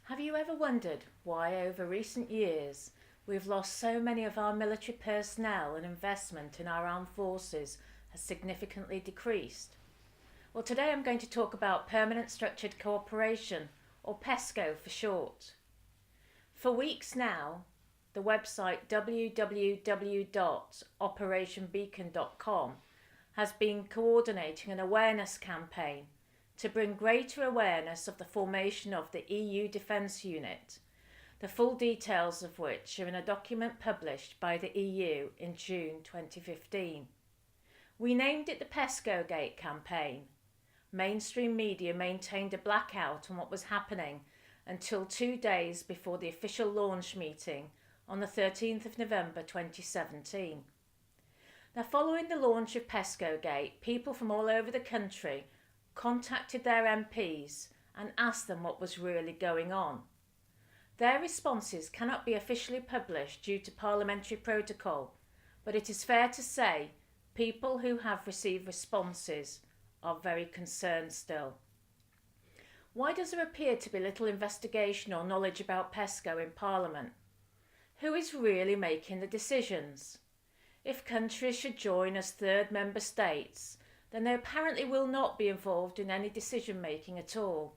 Have you ever wondered why over recent years we've lost so many of our military personnel and investment in our armed forces has significantly decreased? Well, today I'm going to talk about Permanent Structured Cooperation, or PESCO for short. For weeks now, the website www.operationbeacon.com has been coordinating an awareness campaign to bring greater awareness of the formation of the EU Defence Unit, the full details of which are in a document published by the EU in June 2015. We named it the Pesco Gate campaign. Mainstream media maintained a blackout on what was happening until 2 days before the official launch meeting on the 13th of November 2017. Now, following the launch of Pesco Gate, people from all over the country contacted their MPs and asked them what was really going on. Their responses cannot be officially published due to parliamentary protocol, but it is fair to say people who have received responses are very concerned still. Why does there appear to be little investigation or knowledge about PESCO in Parliament? Who is really making the decisions? If countries should join as third member states, then they apparently will not be involved in any decision making at all.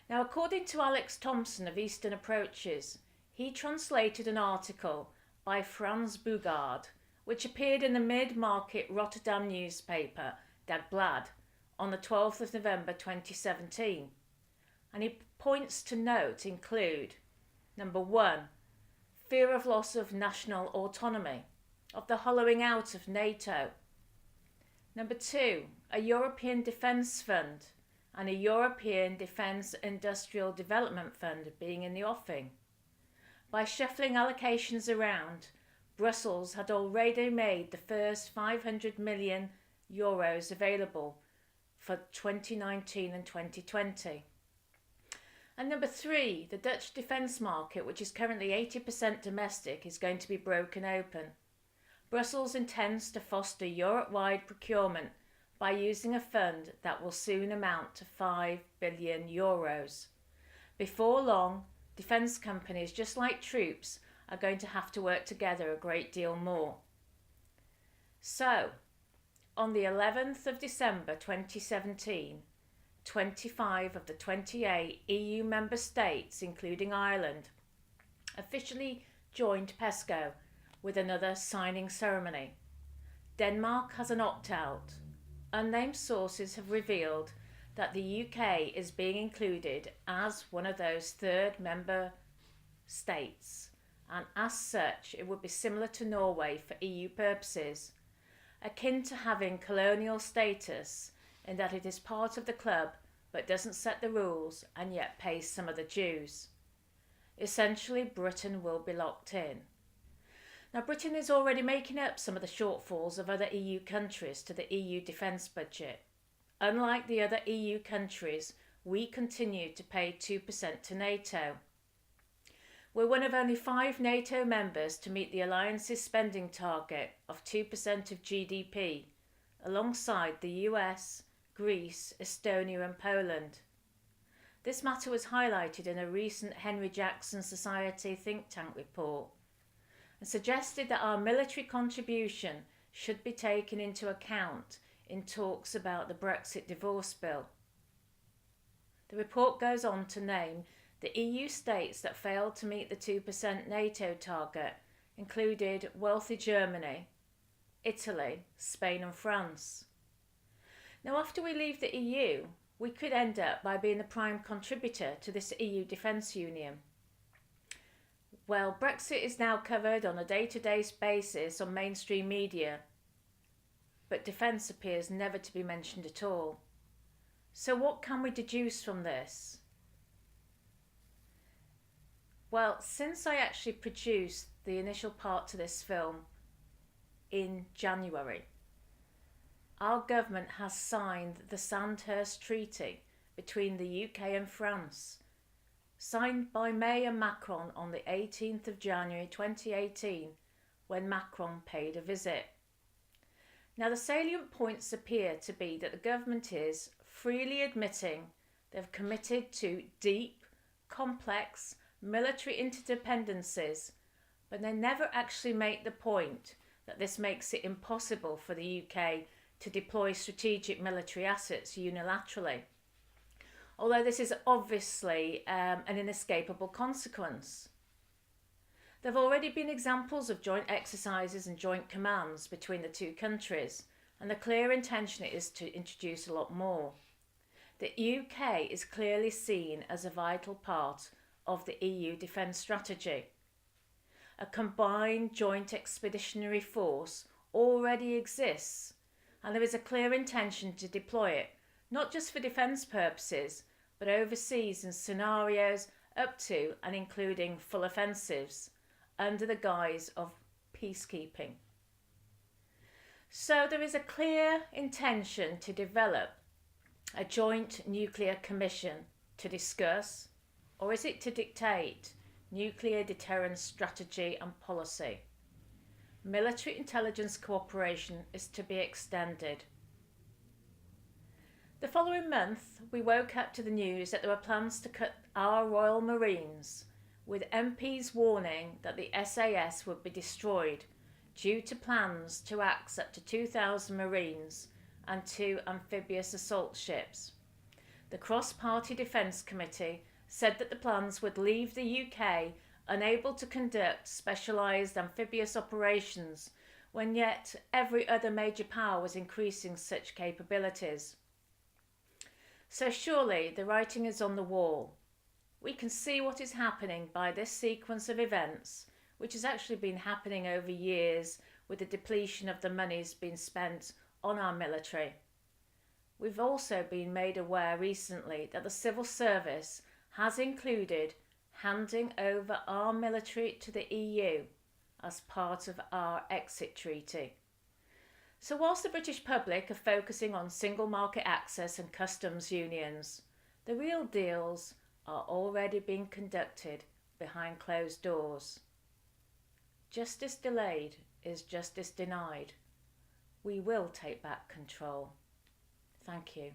Now, according to Alex Thompson of Eastern Approaches, he translated an article by Frans Bogaard, which appeared in the mid-market Rotterdam newspaper Dagblad on the 12th of November 2017. And he points to note include: number 1, fear of loss of national autonomy, of the hollowing out of NATO. Number 2, a European Defence Fund and a European Defence Industrial Development Fund being in the offing. By shuffling allocations around, Brussels had already made the first €500 million available for 2019 and 2020. And number 3, the Dutch defence market, which is currently 80% domestic, is going to be broken open. Brussels intends to foster Europe-wide procurement by using a fund that will soon amount to €5 billion. Before long, defence companies, just like troops, are going to have to work together a great deal more. So, on the 11th of December 2017, 25 of the 28 EU member states, including Ireland, officially joined PESCO with another signing ceremony. Denmark has an opt-out. Unnamed sources have revealed that the UK is being included as one of those third member states, and as such it would be similar to Norway for EU purposes, akin to having colonial status in that it is part of the club but doesn't set the rules and yet pays some of the dues. Essentially, Britain will be locked in. Now, Britain is already making up some of the shortfalls of other EU countries to the EU defence budget. Unlike the other EU countries, we continue to pay 2% to NATO. We're one of only 5 NATO members to meet the alliance's spending target of 2% of GDP, alongside the US, Greece, Estonia and Poland. This matter was highlighted in a recent Henry Jackson Society think tank report, and suggested that our military contribution should be taken into account in talks about the Brexit divorce bill. The report goes on to name the EU states that failed to meet the 2% NATO target included wealthy Germany, Italy, Spain and France. Now, after we leave the EU, we could end up by being the prime contributor to this EU defence union. Well, Brexit is now covered on a day-to-day basis on mainstream media, but defence appears never to be mentioned at all. So what can we deduce from this? Well, since I actually produced the initial part to this film in January, our government has signed the Sandhurst Treaty between the UK and France, signed by May and Macron on the 18th of January 2018, when Macron paid a visit. Now, the salient points appear to be that the government is freely admitting they've committed to deep, complex military interdependencies, but they never actually make the point that this makes it impossible for the UK to deploy strategic military assets unilaterally. Although this is obviously an inescapable consequence. There have already been examples of joint exercises and joint commands between the two countries, and the clear intention is to introduce a lot more. The UK is clearly seen as a vital part of the EU defence strategy. A combined joint expeditionary force already exists, and there is a clear intention to deploy it, not just for defence purposes, but overseas in scenarios up to and including full offensives, under the guise of peacekeeping. So there is a clear intention to develop a joint nuclear commission to discuss, or is it to dictate, nuclear deterrence strategy and policy. Military intelligence cooperation is to be extended. The following month, we woke up to the news that there were plans to cut our Royal Marines, with MPs warning that the SAS would be destroyed due to plans to axe up to 2,000 Marines and 2 amphibious assault ships. The Cross-Party Defence Committee said that the plans would leave the UK unable to conduct specialised amphibious operations, when yet every other major power was increasing such capabilities. So surely the writing is on the wall. We can see what is happening by this sequence of events, which has actually been happening over years with the depletion of the monies being spent on our military. We've also been made aware recently that the civil service has included handing over our military to the EU as part of our exit treaty. So whilst the British public are focusing on single market access and customs unions, the real deals are already being conducted behind closed doors. Justice delayed is justice denied. We will take back control. Thank you.